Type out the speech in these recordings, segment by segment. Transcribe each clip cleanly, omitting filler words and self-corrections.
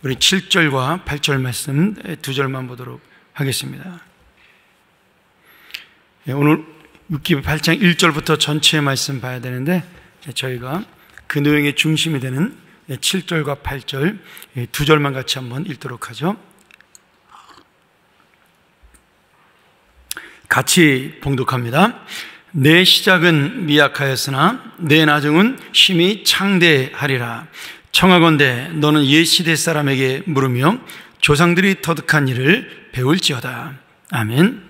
우리 7절과 8절 말씀 두 절만 보도록 하겠습니다. 오늘 욥기 8장 1절부터 전체의 말씀 봐야 되는데 저희가 그 내용의 중심이 되는 7절과 8절 두 절만 같이 한번 읽도록 하죠. 같이 봉독합니다. 내 시작은 미약하였으나 내 나중은 심히 창대하리라. 청하건대 너는 옛 시대 사람에게 물으며 조상들이 터득한 일을 배울지어다. 아멘.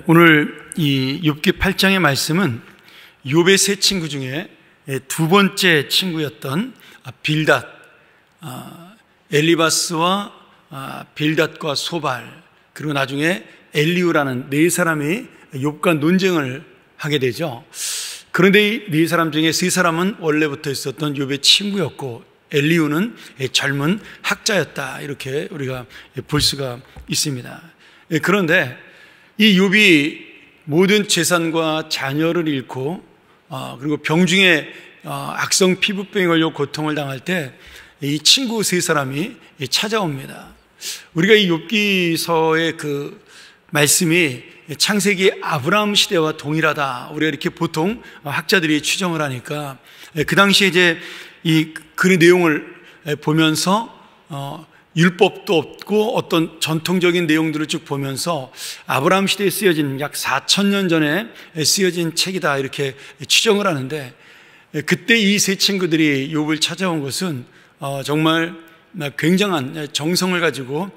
오늘 이 욥기 8장의 말씀은 욥의 세 친구 중에 두 번째 친구였던 빌닷, 엘리바스와 빌닷과 소발, 그리고 나중에 엘리우라는 네 사람이 욥과 논쟁을 하게 되죠. 그런데 이 네 사람 중에 세 사람은 원래부터 있었던 욥의 친구였고 엘리우는 젊은 학자였다, 이렇게 우리가 볼 수가 있습니다. 그런데 이 욥이 모든 재산과 자녀를 잃고 그리고 병중에 악성 피부병에 걸려 고통을 당할 때 이 친구 세 사람이 찾아옵니다. 우리가 이 욥기서의 그 말씀이 창세기 아브라함 시대와 동일하다, 우리가 이렇게 보통 학자들이 추정을 하니까 그 당시에 이제 이 글의 내용을 보면서 율법도 없고 어떤 전통적인 내용들을 쭉 보면서 아브라함 시대에 쓰여진 약 4,000년 전에 쓰여진 책이다, 이렇게 추정을 하는데, 그때 이 세 친구들이 욥을 찾아온 것은 정말 굉장한 정성을 가지고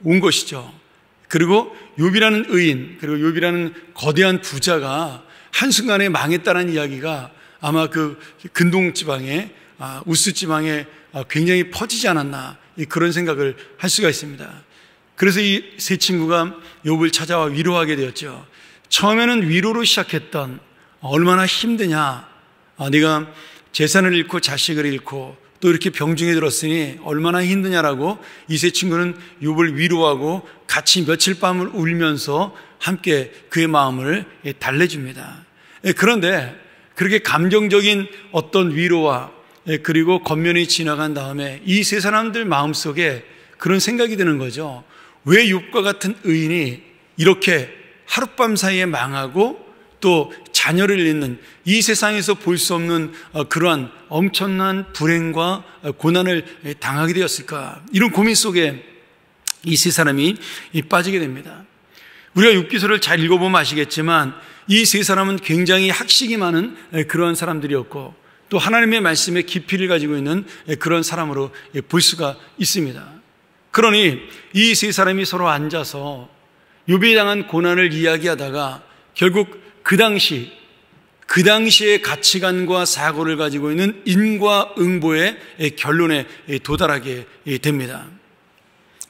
온 것이죠. 그리고 욥이라는 의인, 그리고 욥이라는 거대한 부자가 한순간에 망했다는 이야기가 아마 그 근동 지방에, 우스 지방에 굉장히 퍼지지 않았나, 그런 생각을 할 수가 있습니다. 그래서 이 세 친구가 욥을 찾아와 위로하게 되었죠. 처음에는 위로로 시작했던, 얼마나 힘드냐, 네가 재산을 잃고 자식을 잃고 또 이렇게 병중에 들었으니 얼마나 힘드냐라고 이 세 친구는 욥을 위로하고 같이 며칠 밤을 울면서 함께 그의 마음을 달래줍니다. 그런데 그렇게 감정적인 어떤 위로와 그리고 겉면이 지나간 다음에 이 세 사람들 마음속에 그런 생각이 드는 거죠. 왜 욥과 같은 의인이 이렇게 하룻밤 사이에 망하고 또 자녀를 잃는, 이 세상에서 볼 수 없는 그러한 엄청난 불행과 고난을 당하게 되었을까, 이런 고민 속에 이 세 사람이 빠지게 됩니다. 우리가 욥기서를 잘 읽어보면 아시겠지만 이 세 사람은 굉장히 학식이 많은 그러한 사람들이었고 또 하나님의 말씀에 깊이를 가지고 있는 그런 사람으로 볼 수가 있습니다. 그러니 이 세 사람이 서로 앉아서 욥이 당한 고난을 이야기하다가 결국 그 당시의 가치관과 사고를 가지고 있는 인과응보의 결론에 도달하게 됩니다.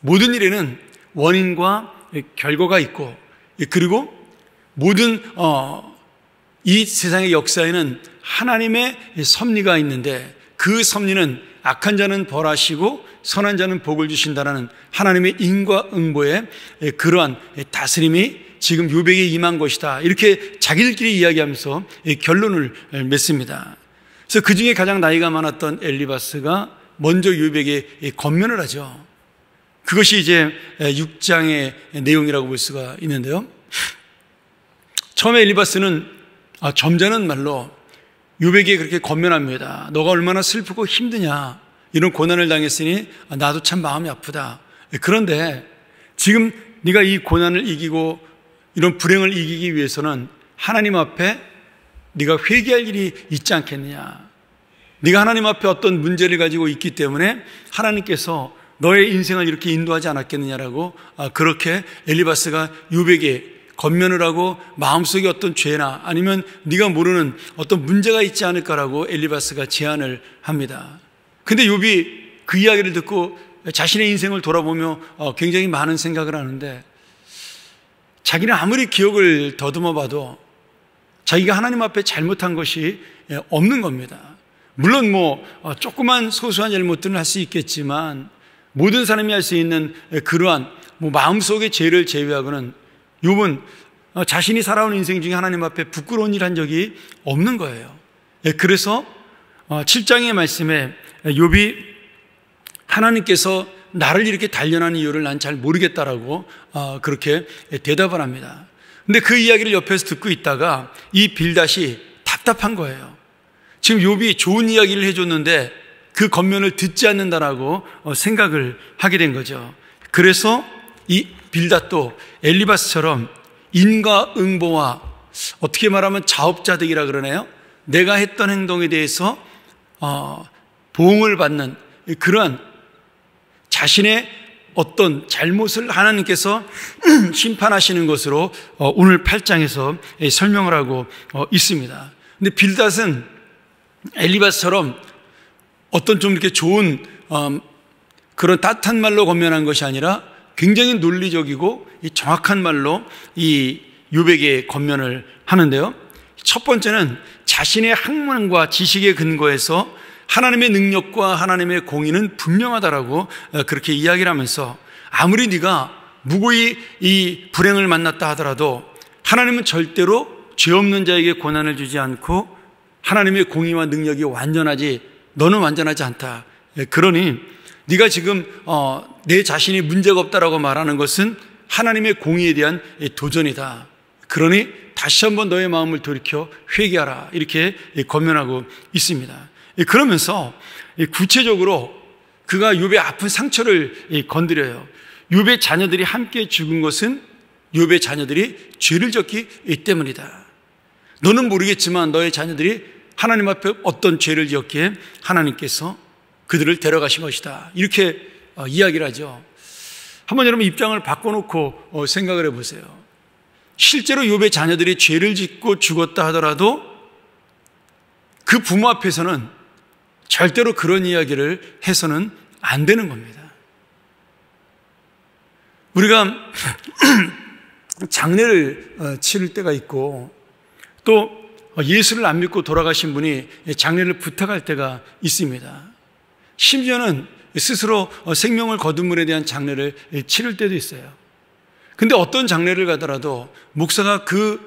모든 일에는 원인과 결과가 있고, 그리고 모든 이 세상의 역사에는 하나님의 섭리가 있는데 그 섭리는 악한 자는 벌하시고 선한 자는 복을 주신다라는 하나님의 인과응보의 그러한 다스림이 지금 욥에게 임한 것이다, 이렇게 자기들끼리 이야기하면서 결론을 맺습니다. 그래서 그 중에 가장 나이가 많았던 엘리바스가 먼저 욥에게 권면을 하죠. 그것이 이제 6장의 내용이라고 볼 수가 있는데요. 처음에 엘리바스는 점잖은 말로 욥에게 그렇게 권면합니다. 너가 얼마나 슬프고 힘드냐, 이런 고난을 당했으니 나도 참 마음이 아프다. 그런데 지금 네가 이 고난을 이기고 이런 불행을 이기기 위해서는 하나님 앞에 네가 회개할 일이 있지 않겠느냐. 네가 하나님 앞에 어떤 문제를 가지고 있기 때문에 하나님께서 너의 인생을 이렇게 인도하지 않았겠느냐라고 그렇게 엘리바스가 욥에게 권면을 하고 마음속에 어떤 죄나 아니면 네가 모르는 어떤 문제가 있지 않을까라고 엘리바스가 제안을 합니다. 근데 욥이 그 이야기를 듣고 자신의 인생을 돌아보며 굉장히 많은 생각을 하는데, 자기는 아무리 기억을 더듬어 봐도 자기가 하나님 앞에 잘못한 것이 없는 겁니다. 물론 조그만 소소한 잘못들은 할 수 있겠지만 모든 사람이 할 수 있는 그러한 마음속의 죄를 제외하고는 욥은 자신이 살아온 인생 중에 하나님 앞에 부끄러운 일 한 적이 없는 거예요. 그래서 7장의 말씀에 욥이 하나님께서 나를 이렇게 단련하는 이유를 난 잘 모르겠다라고 그렇게 대답을 합니다. 근데 그 이야기를 옆에서 듣고 있다가 이 빌닷이 답답한 거예요. 지금 욥이 좋은 이야기를 해줬는데 그 겉면을 듣지 않는다라고 생각을 하게 된 거죠. 그래서 이 빌닷도 엘리바스처럼 인과응보와 어떻게 말하면 자업자득이라 그러네요. 내가 했던 행동에 대해서 보응을 받는 그러한 자신의 어떤 잘못을 하나님께서 심판하시는 것으로 오늘 8장에서 설명을 하고 있습니다. 근데 빌닷은 엘리바스처럼 어떤 좀 이렇게 좋은 그런 따뜻한 말로 권면한 것이 아니라 굉장히 논리적이고 정확한 말로 이 욥에게 권면을 하는데요. 첫 번째는 자신의 학문과 지식에 근거해서 하나님의 능력과 하나님의 공의는 분명하다라고 그렇게 이야기를 하면서 아무리 네가 무고히 이 불행을 만났다 하더라도 하나님은 절대로 죄 없는 자에게 고난을 주지 않고 하나님의 공의와 능력이 완전하지 너는 완전하지 않다. 그러니 네가 지금 내 자신이 문제가 없다라고 말하는 것은 하나님의 공의에 대한 도전이다. 그러니 다시 한번 너의 마음을 돌이켜 회개하라. 이렇게 권면하고 있습니다. 그러면서 구체적으로 그가 욥의 아픈 상처를 건드려요. 욥의 자녀들이 함께 죽은 것은 욥의 자녀들이 죄를 졌기 때문이다. 너는 모르겠지만 너의 자녀들이 하나님 앞에 어떤 죄를 지었기에 하나님께서 그들을 데려가신 것이다. 이렇게 이야기를 하죠. 한번 여러분 입장을 바꿔놓고 생각을 해보세요. 실제로 욥의 자녀들이 죄를 짓고 죽었다 하더라도 그 부모 앞에서는 절대로 그런 이야기를 해서는 안 되는 겁니다. 우리가 장례를 치를 때가 있고 또 예수를 안 믿고 돌아가신 분이 장례를 부탁할 때가 있습니다. 심지어는 스스로 생명을 거둔 분에 대한 장례를 치를 때도 있어요. 근데 어떤 장례를 가더라도 목사가 그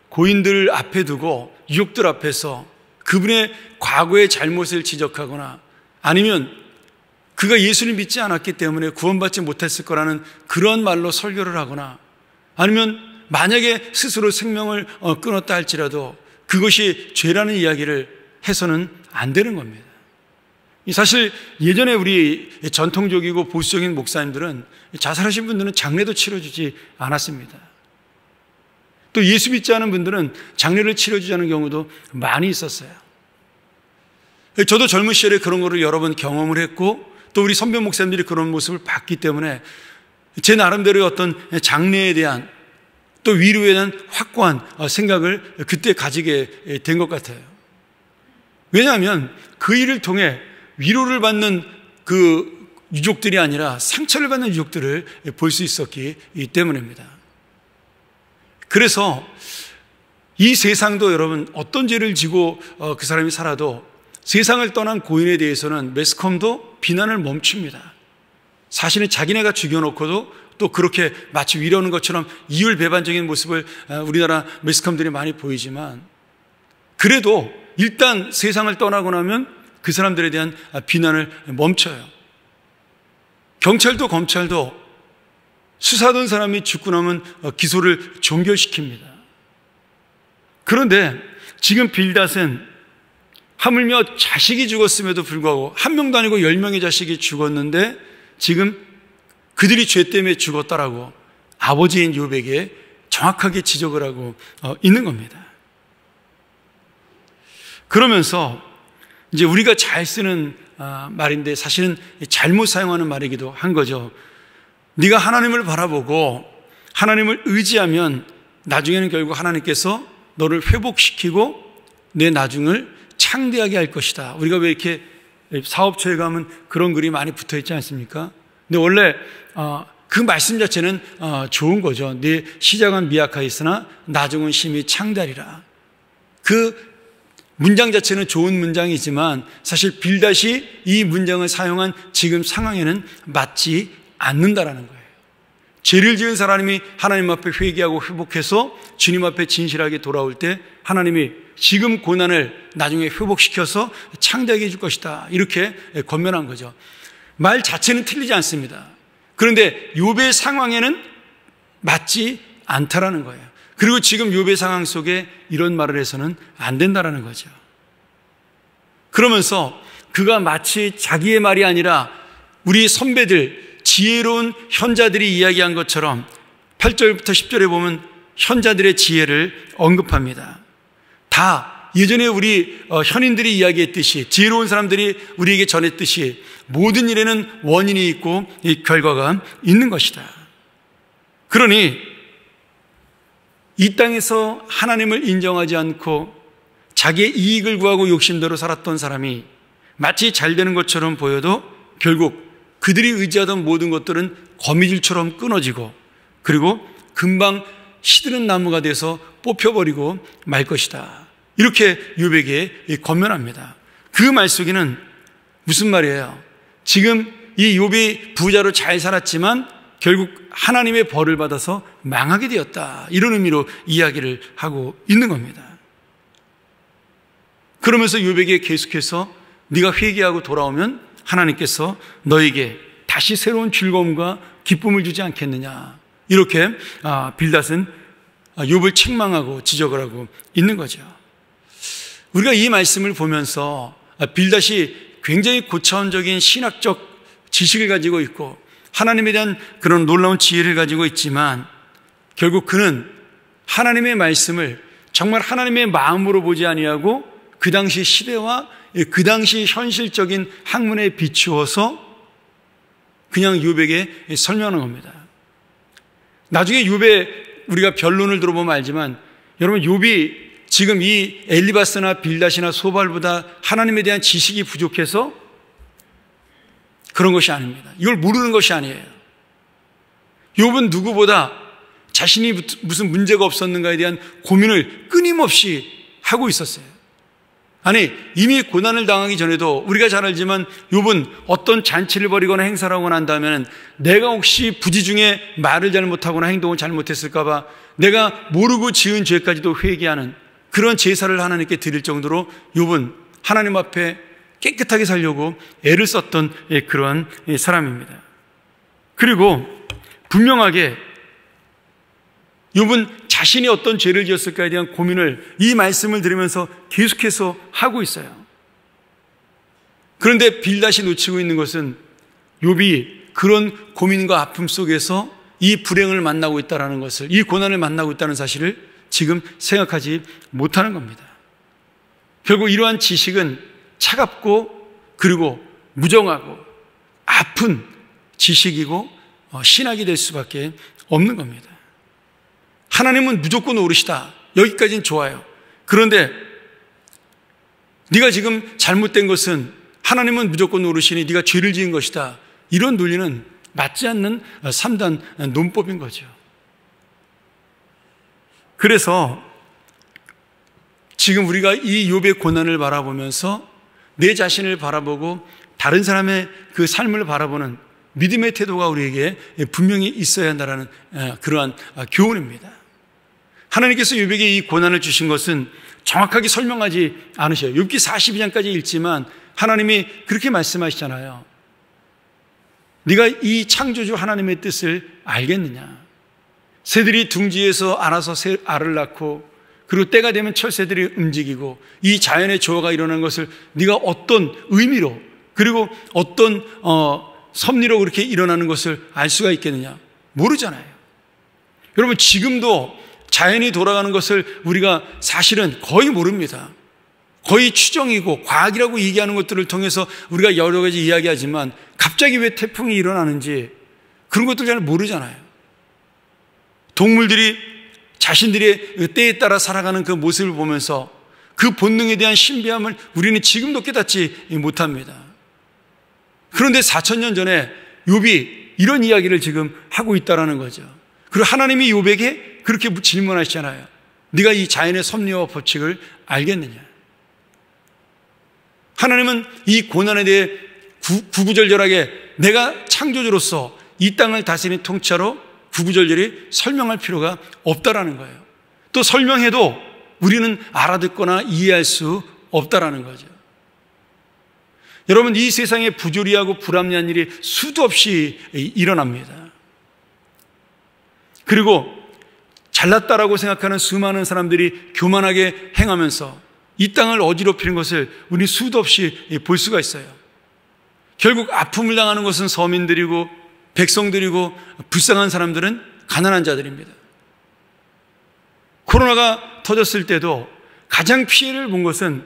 고인들 앞에 두고 유족들 앞에서 그분의 과거의 잘못을 지적하거나 아니면 그가 예수를 믿지 않았기 때문에 구원받지 못했을 거라는 그런 말로 설교를 하거나 아니면 만약에 스스로 생명을 끊었다 할지라도 그것이 죄라는 이야기를 해서는 안 되는 겁니다. 사실 예전에 우리 전통적이고 보수적인 목사님들은 자살하신 분들은 장례도 치러주지 않았습니다. 또 예수 믿지 않은 분들은 장례를 치러주지 않은 경우도 많이 있었어요. 저도 젊은 시절에 그런 거를 여러 번 경험을 했고 또 우리 선배 목사님들이 그런 모습을 봤기 때문에 제 나름대로의 어떤 장례에 대한 또 위로에 대한 확고한 생각을 그때 가지게 된 것 같아요. 왜냐하면 그 일을 통해 위로를 받는 그 유족들이 아니라 상처를 받는 유족들을 볼 수 있었기 때문입니다. 그래서 이 세상도 여러분 어떤 죄를 지고 그 사람이 살아도 세상을 떠난 고인에 대해서는 매스컴도 비난을 멈춥니다. 사실은 자기네가 죽여놓고도 또 그렇게 마치 위로하는 것처럼 이율배반적인 모습을 우리나라 매스컴들이 많이 보이지만 그래도 일단 세상을 떠나고 나면 그 사람들에 대한 비난을 멈춰요. 경찰도 검찰도 수사하던 사람이 죽고 나면 기소를 종결시킵니다. 그런데 지금 빌닷은 하물며 자식이 죽었음에도 불구하고 한 명도 아니고 10명의 자식이 죽었는데 지금 그들이 죄 때문에 죽었다라고 아버지인 욥에게 정확하게 지적을 하고 있는 겁니다. 그러면서 이제 우리가 잘 쓰는 말인데 사실은 잘못 사용하는 말이기도 한 거죠. 네가 하나님을 바라보고 하나님을 의지하면 나중에는 결국 하나님께서 너를 회복시키고 내 나중을 창대하게 할 것이다. 우리가 왜 이렇게 사업처에 가면 그런 글이 많이 붙어 있지 않습니까? 근데 원래 그 말씀 자체는 좋은 거죠. 네 시작은 미약하였으나 나중은 심히 창대하리라. 그 문장 자체는 좋은 문장이지만 사실 빌닷이 이 문장을 사용한 지금 상황에는 맞지 않는다라는 거예요. 죄를 지은 사람이 하나님 앞에 회개하고 회복해서 주님 앞에 진실하게 돌아올 때 하나님이 지금 고난을 나중에 회복시켜서 창대하게 해줄 것이다. 이렇게 권면한 거죠. 말 자체는 틀리지 않습니다. 그런데 욥의 상황에는 맞지 않다라는 거예요. 그리고 지금 욥의 상황 속에 이런 말을 해서는 안 된다라는 거죠. 그러면서 그가 마치 자기의 말이 아니라 우리 선배들, 지혜로운 현자들이 이야기한 것처럼 8절부터 10절에 보면 현자들의 지혜를 언급합니다. 다 예전에 우리 현인들이 이야기했듯이, 지혜로운 사람들이 우리에게 전했듯이 모든 일에는 원인이 있고 이 결과가 있는 것이다. 그러니 이 땅에서 하나님을 인정하지 않고 자기의 이익을 구하고 욕심대로 살았던 사람이 마치 잘 되는 것처럼 보여도 결국 그들이 의지하던 모든 것들은 거미줄처럼 끊어지고, 그리고 금방 시드는 나무가 돼서 뽑혀버리고 말 것이다. 이렇게 욥에게 권면합니다. 그 말 속에는 무슨 말이에요? 지금 이 욥이 부자로 잘 살았지만 결국 하나님의 벌을 받아서 망하게 되었다, 이런 의미로 이야기를 하고 있는 겁니다. 그러면서 욥에게 계속해서 네가 회개하고 돌아오면 하나님께서 너에게 다시 새로운 즐거움과 기쁨을 주지 않겠느냐, 이렇게 빌닷은 욥을 책망하고 지적을 하고 있는 거죠. 우리가 이 말씀을 보면서 빌닷이 굉장히 고차원적인 신학적 지식을 가지고 있고 하나님에 대한 그런 놀라운 지혜를 가지고 있지만, 결국 그는 하나님의 말씀을 정말 하나님의 마음으로 보지 아니하고 그 당시 시대와 그 당시 현실적인 학문에 비추어서 그냥 욥에게 설명하는 겁니다. 나중에 욥의 우리가 변론을 들어보면 알지만, 여러분 욥이 지금 이 엘리바스나 빌닷이나 소발보다 하나님에 대한 지식이 부족해서 그런 것이 아닙니다. 이걸 모르는 것이 아니에요. 욥은 누구보다 자신이 무슨 문제가 없었는가에 대한 고민을 끊임없이 하고 있었어요. 아니, 이미 고난을 당하기 전에도 우리가 잘 알지만 욥은 어떤 잔치를 벌이거나 행사를 하고 난 다음에는 내가 혹시 부지 중에 말을 잘못하거나 행동을 잘못했을까 봐 내가 모르고 지은 죄까지도 회개하는 그런 제사를 하나님께 드릴 정도로 욥은 하나님 앞에 깨끗하게 살려고 애를 썼던 그러한 사람입니다. 그리고 분명하게 욥은 자신이 어떤 죄를 지었을까에 대한 고민을 이 말씀을 들으면서 계속해서 하고 있어요. 그런데 빌닷이 놓치고 있는 것은 욥이 그런 고민과 아픔 속에서 이 불행을 만나고 있다는 것을, 이 고난을 만나고 있다는 사실을 지금 생각하지 못하는 겁니다. 결국 이러한 지식은 차갑고 그리고 무정하고 아픈 지식이고 신학이 될 수밖에 없는 겁니다. 하나님은 무조건 옳으시다, 여기까지는 좋아요. 그런데 네가 지금 잘못된 것은 하나님은 무조건 옳으시니 네가 죄를 지은 것이다, 이런 논리는 맞지 않는 3단 논법인 거죠. 그래서 지금 우리가 이 욥의 고난을 바라보면서 내 자신을 바라보고 다른 사람의 그 삶을 바라보는 믿음의 태도가 우리에게 분명히 있어야 한다는 그러한 교훈입니다. 하나님께서 욥에게 이 고난을 주신 것은 정확하게 설명하지 않으셔요. 욥기 42장까지 읽지만 하나님이 그렇게 말씀하시잖아요. 네가 이 창조주 하나님의 뜻을 알겠느냐? 새들이 둥지에서 알아서 알을 낳고 그리고 때가 되면 철새들이 움직이고 이 자연의 조화가 일어나는 것을 네가 어떤 의미로 그리고 어떤 섭리로 그렇게 일어나는 것을 알 수가 있겠느냐? 모르잖아요. 여러분, 지금도 자연이 돌아가는 것을 우리가 사실은 거의 모릅니다. 거의 추정이고 과학이라고 얘기하는 것들을 통해서 우리가 여러 가지 이야기하지만 갑자기 왜 태풍이 일어나는지 그런 것들 잘 모르잖아요. 동물들이 자신들의 때에 따라 살아가는 그 모습을 보면서 그 본능에 대한 신비함을 우리는 지금도 깨닫지 못합니다. 그런데 4,000년 전에 욥이 이런 이야기를 지금 하고 있다는 거죠. 그리고 하나님이 욥에게 그렇게 질문하시잖아요. 네가 이 자연의 섭리와 법칙을 알겠느냐? 하나님은 이 고난에 대해 구구절절하게 내가 창조주로서 이 땅을 다스리는 통치자로 구구절절히 설명할 필요가 없다라는 거예요. 또 설명해도 우리는 알아듣거나 이해할 수 없다라는 거죠. 여러분, 이 세상에 부조리하고 불합리한 일이 수도 없이 일어납니다. 그리고 잘났다라고 생각하는 수많은 사람들이 교만하게 행하면서 이 땅을 어지럽히는 것을 우리 수도 없이 볼 수가 있어요. 결국 아픔을 당하는 것은 서민들이고 백성들이고 불쌍한 사람들은 가난한 자들입니다. 코로나가 터졌을 때도 가장 피해를 본 것은,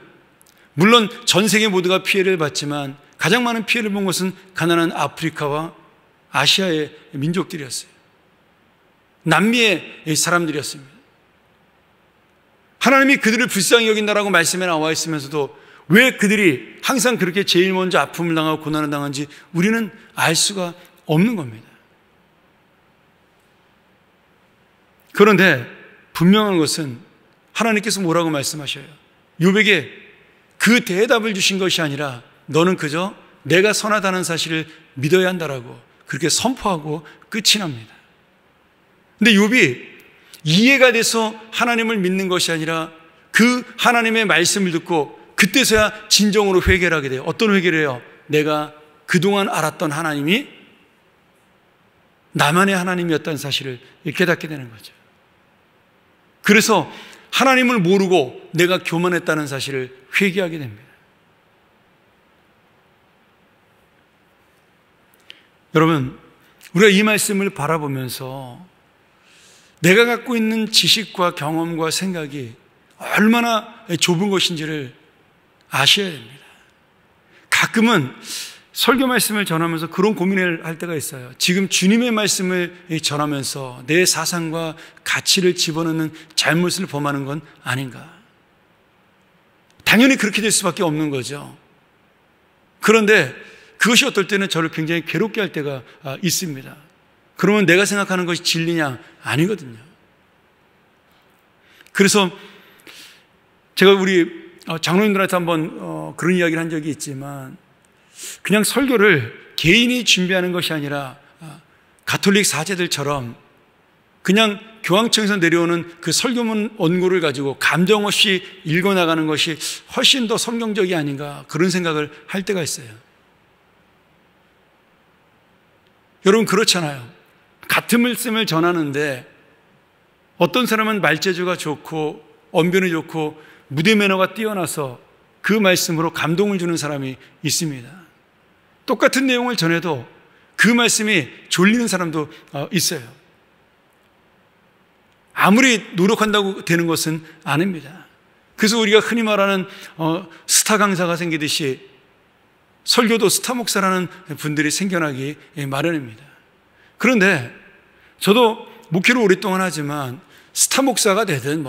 물론 전 세계 모두가 피해를 봤지만 가장 많은 피해를 본 것은 가난한 아프리카와 아시아의 민족들이었어요. 남미의 사람들이었습니다. 하나님이 그들을 불쌍히 여긴다라고 말씀에 나와 있으면서도 왜 그들이 항상 그렇게 제일 먼저 아픔을 당하고 고난을 당한지 우리는 알 수가 없는 겁니다. 그런데 분명한 것은 하나님께서 뭐라고 말씀하셔요? 욥에게 그 대답을 주신 것이 아니라 너는 그저 내가 선하다는 사실을 믿어야 한다라고 그렇게 선포하고 끝이 납니다. 근데 욥이 이해가 돼서 하나님을 믿는 것이 아니라 그 하나님의 말씀을 듣고 그때서야 진정으로 회개를 하게 돼요. 어떤 회개를 해요? 내가 그동안 알았던 하나님이 나만의 하나님이었다는 사실을 깨닫게 되는 거죠. 그래서 하나님을 모르고 내가 교만했다는 사실을 회개하게 됩니다. 여러분, 우리가 이 말씀을 바라보면서 내가 갖고 있는 지식과 경험과 생각이 얼마나 좁은 것인지를 아셔야 됩니다. 가끔은 설교 말씀을 전하면서 그런 고민을 할 때가 있어요. 지금 주님의 말씀을 전하면서 내 사상과 가치를 집어넣는 잘못을 범하는 건 아닌가? 당연히 그렇게 될 수밖에 없는 거죠. 그런데 그것이 어떨 때는 저를 굉장히 괴롭게 할 때가 있습니다. 그러면 내가 생각하는 것이 진리냐? 아니거든요. 그래서 제가 우리 장로님들한테 한번 그런 이야기를 한 적이 있지만, 그냥 설교를 개인이 준비하는 것이 아니라 가톨릭 사제들처럼 그냥 교황청에서 내려오는 그 설교문 원고를 가지고 감정 없이 읽어나가는 것이 훨씬 더 성경적이 아닌가, 그런 생각을 할 때가 있어요. 여러분, 그렇잖아요. 같은 말씀을 전하는데 어떤 사람은 말재주가 좋고 언변이 좋고 무대 매너가 뛰어나서 그 말씀으로 감동을 주는 사람이 있습니다. 똑같은 내용을 전해도 그 말씀이 졸리는 사람도 있어요. 아무리 노력한다고 되는 것은 아닙니다. 그래서 우리가 흔히 말하는 스타 강사가 생기듯이 설교도 스타 목사라는 분들이 생겨나기 마련입니다. 그런데 저도 목회를 오랫동안 하지만 스타 목사가 되든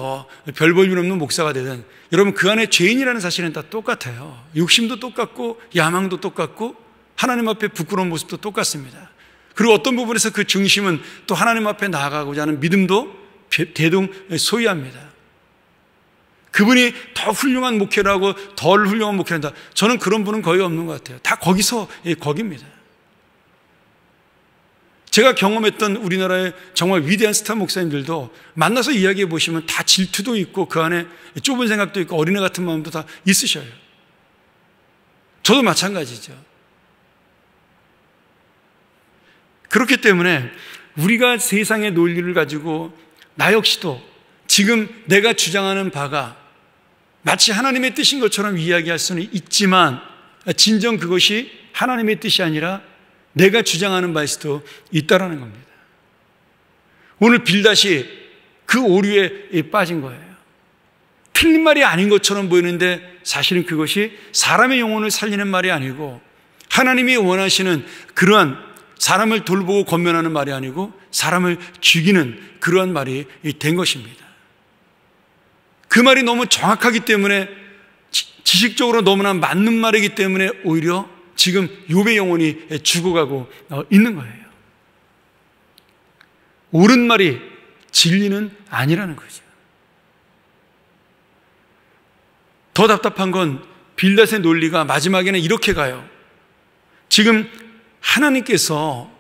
별 볼 일 없는 목사가 되든 여러분, 그 안에 죄인이라는 사실은 다 똑같아요. 욕심도 똑같고 야망도 똑같고 하나님 앞에 부끄러운 모습도 똑같습니다. 그리고 어떤 부분에서 그 중심은 또 하나님 앞에 나아가고자 하는 믿음도 대동소이합니다. 그분이 더 훌륭한 목회를 하고 덜 훌륭한 목회를 한다, 저는 그런 분은 거의 없는 것 같아요. 다 거기서 거기입니다. 제가 경험했던 우리나라의 정말 위대한 스타 목사님들도 만나서 이야기해 보시면 다 질투도 있고 그 안에 좁은 생각도 있고 어린애 같은 마음도 다 있으셔요. 저도 마찬가지죠. 그렇기 때문에 우리가 세상의 논리를 가지고 나 역시도 지금 내가 주장하는 바가 마치 하나님의 뜻인 것처럼 이야기할 수는 있지만 진정 그것이 하나님의 뜻이 아니라 내가 주장하는 바일 수도 있다라는 겁니다. 오늘 빌닷이 그 오류에 빠진 거예요. 틀린 말이 아닌 것처럼 보이는데 사실은 그것이 사람의 영혼을 살리는 말이 아니고 하나님이 원하시는 그러한 사람을 돌보고 권면하는 말이 아니고 사람을 죽이는 그러한 말이 된 것입니다. 그 말이 너무 정확하기 때문에, 지식적으로 너무나 맞는 말이기 때문에 오히려 지금 욥의 영혼이 죽어가고 있는 거예요. 옳은 말이 진리는 아니라는 거죠. 더 답답한 건 빌닷의 논리가 마지막에는 이렇게 가요. 지금 하나님께서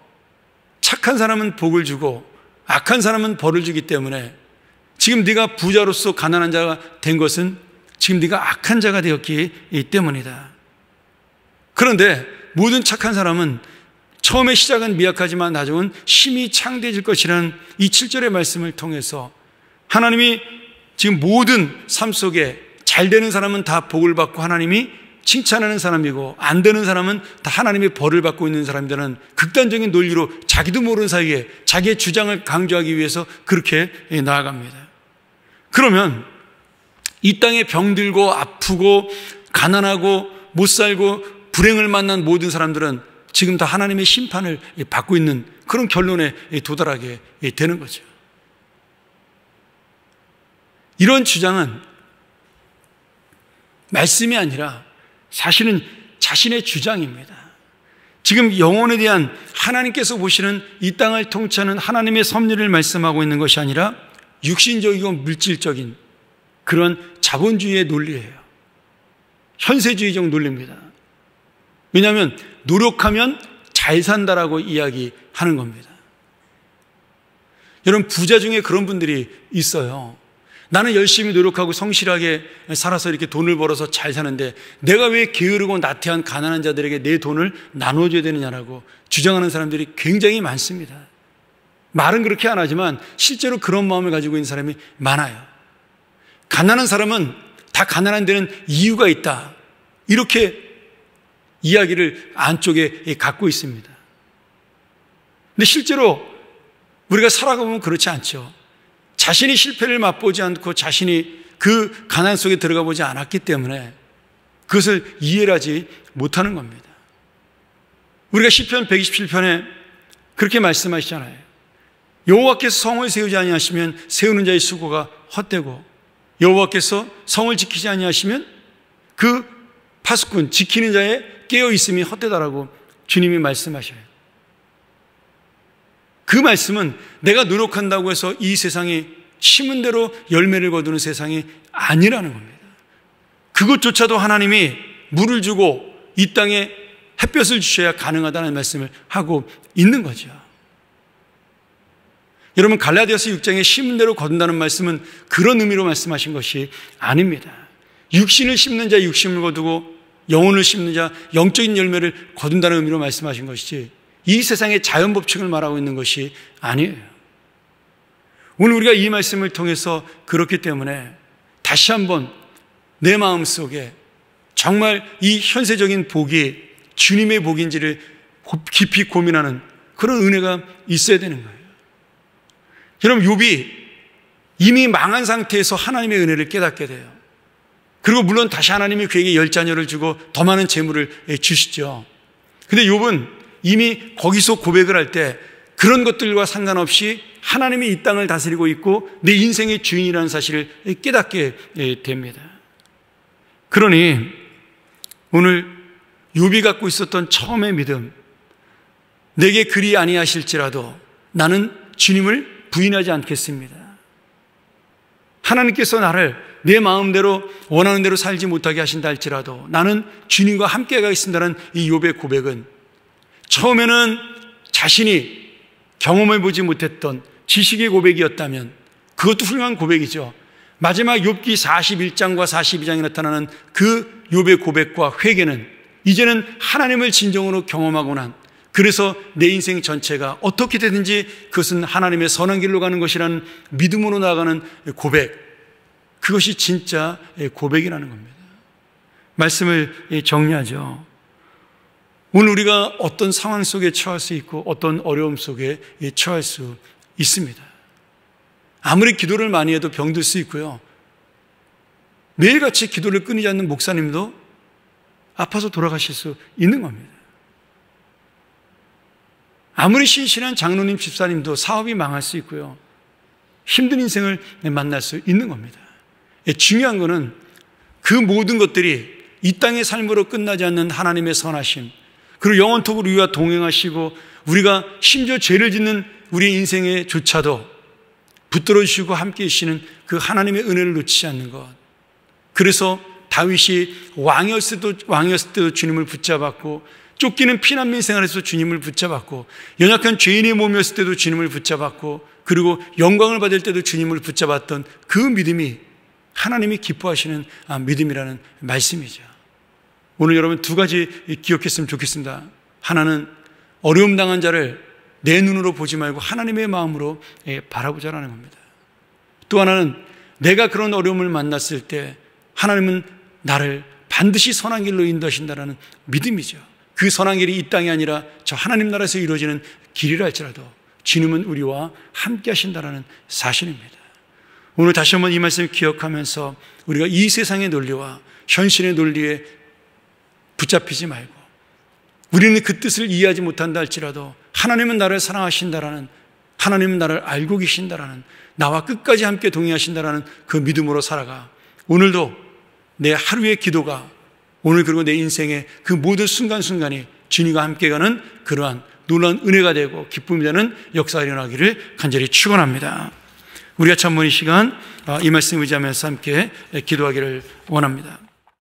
착한 사람은 복을 주고 악한 사람은 벌을 주기 때문에 지금 네가 부자로서 가난한 자가 된 것은 지금 네가 악한 자가 되었기 때문이다. 그런데 모든 착한 사람은 처음에 시작은 미약하지만 나중은 힘이 창대해질 것이라는 이 7절의 말씀을 통해서 하나님이 지금 모든 삶 속에 잘 되는 사람은 다 복을 받고 하나님이 칭찬하는 사람이고 안 되는 사람은 다 하나님의 벌을 받고 있는 사람들은 극단적인 논리로 자기도 모르는 사이에 자기의 주장을 강조하기 위해서 그렇게 나아갑니다. 그러면 이 땅에 병들고 아프고 가난하고 못 살고 불행을 만난 모든 사람들은 지금 다 하나님의 심판을 받고 있는 그런 결론에 도달하게 되는 거죠. 이런 주장은 말씀이 아니라 사실은 자신의 주장입니다. 지금 영혼에 대한 하나님께서 보시는 이 땅을 통치하는 하나님의 섭리를 말씀하고 있는 것이 아니라 육신적이고 물질적인 그런 자본주의의 논리예요. 현세주의적 논리입니다. 왜냐하면 노력하면 잘 산다라고 이야기하는 겁니다. 여러분, 부자 중에 그런 분들이 있어요. 나는 열심히 노력하고 성실하게 살아서 이렇게 돈을 벌어서 잘 사는데 내가 왜 게으르고 나태한 가난한 자들에게 내 돈을 나눠줘야 되느냐라고 주장하는 사람들이 굉장히 많습니다. 말은 그렇게 안 하지만 실제로 그런 마음을 가지고 있는 사람이 많아요. 가난한 사람은 다 가난한 데는 이유가 있다, 이렇게 이야기를 안쪽에 갖고 있습니다. 근데 실제로 우리가 살아가보면 그렇지 않죠. 자신이 실패를 맛보지 않고 자신이 그 가난 속에 들어가 보지 않았기 때문에 그것을 이해를 하지 못하는 겁니다. 우리가 시편 127편에 그렇게 말씀하시잖아요. 여호와께서 성을 세우지 아니하시면 세우는 자의 수고가 헛되고 여호와께서 성을 지키지 아니하시면 그 파수꾼 지키는 자의 깨어있음이 헛되다라고 주님이 말씀하셔요. 그 말씀은 내가 노력한다고 해서 이 세상이 심은 대로 열매를 거두는 세상이 아니라는 겁니다. 그것조차도 하나님이 물을 주고 이 땅에 햇볕을 주셔야 가능하다는 말씀을 하고 있는 거죠. 여러분, 갈라디아서 6장에 심은 대로 거둔다는 말씀은 그런 의미로 말씀하신 것이 아닙니다. 육신을 심는 자 육신을 거두고 영혼을 심는 자 영적인 열매를 거둔다는 의미로 말씀하신 것이지 이 세상의 자연 법칙을 말하고 있는 것이 아니에요. 오늘 우리가 이 말씀을 통해서 그렇기 때문에 다시 한번 내 마음속에 정말 이 현세적인 복이 주님의 복인지를 깊이 고민하는 그런 은혜가 있어야 되는 거예요. 여러분, 욥이 이미 망한 상태에서 하나님의 은혜를 깨닫게 돼요. 그리고 물론 다시 하나님이 그에게 10자녀를 주고 더 많은 재물을 주시죠. 근데 욥은 이미 거기서 고백을 할 때 그런 것들과 상관없이 하나님이 이 땅을 다스리고 있고 내 인생의 주인이라는 사실을 깨닫게 됩니다. 그러니 오늘 욥이 갖고 있었던 처음의 믿음, 내게 그리 아니하실지라도 나는 주님을 부인하지 않겠습니다. 하나님께서 나를 내 마음대로 원하는 대로 살지 못하게 하신다 할지라도 나는 주님과 함께 가겠습니다라는 이 욥의 고백은 처음에는 자신이 경험해보지 못했던 지식의 고백이었다면 그것도 훌륭한 고백이죠. 마지막 욥기 41장과 42장에 나타나는 그 욥의 고백과 회개는 이제는 하나님을 진정으로 경험하고 난, 그래서 내 인생 전체가 어떻게 되든지 그것은 하나님의 선한 길로 가는 것이라는 믿음으로 나아가는 고백, 그것이 진짜 고백이라는 겁니다. 말씀을 정리하죠. 오늘 우리가 어떤 상황 속에 처할 수 있고 어떤 어려움 속에 처할 수 있습니다. 아무리 기도를 많이 해도 병들 수 있고요. 매일같이 기도를 끊이지 않는 목사님도 아파서 돌아가실 수 있는 겁니다. 아무리 신실한 장로님, 집사님도 사업이 망할 수 있고요. 힘든 인생을 만날 수 있는 겁니다. 중요한 것은 그 모든 것들이 이 땅의 삶으로 끝나지 않는 하나님의 선하심, 그리고 영원토록 우리와 동행하시고 우리가 심지어 죄를 짓는 우리의 인생에 조차도 붙들어 주시고 함께 계시는 그 하나님의 은혜를 놓치지 않는 것. 그래서 다윗이 왕이었을 때도 주님을 붙잡았고, 쫓기는 피난민 생활에서 주님을 붙잡았고, 연약한 죄인의 몸이었을 때도 주님을 붙잡았고, 그리고 영광을 받을 때도 주님을 붙잡았던 그 믿음이 하나님이 기뻐하시는 믿음이라는 말씀이죠. 오늘 여러분 두 가지 기억했으면 좋겠습니다. 하나는 어려움 당한 자를 내 눈으로 보지 말고 하나님의 마음으로 바라보자라는 겁니다. 또 하나는 내가 그런 어려움을 만났을 때 하나님은 나를 반드시 선한 길로 인도하신다는 믿음이죠. 그 선한 길이 이 땅이 아니라 저 하나님 나라에서 이루어지는 길이라 할지라도 주님은 우리와 함께 하신다는 사실입니다. 오늘 다시 한번 이 말씀을 기억하면서 우리가 이 세상의 논리와 현실의 논리에 붙잡히지 말고, 우리는 그 뜻을 이해하지 못한다 할지라도 하나님은 나를 사랑하신다라는, 하나님은 나를 알고 계신다라는, 나와 끝까지 함께 동행하신다라는 그 믿음으로 살아가 오늘도 내 하루의 기도가, 오늘 그리고 내 인생의 그 모든 순간순간이 주님과 함께 가는 그러한 놀라운 은혜가 되고 기쁨이 되는 역사가 일어나기를 간절히 축원합니다. 우리가 참 먼 이 시간 이 말씀 의지하면서 함께 기도하기를 원합니다.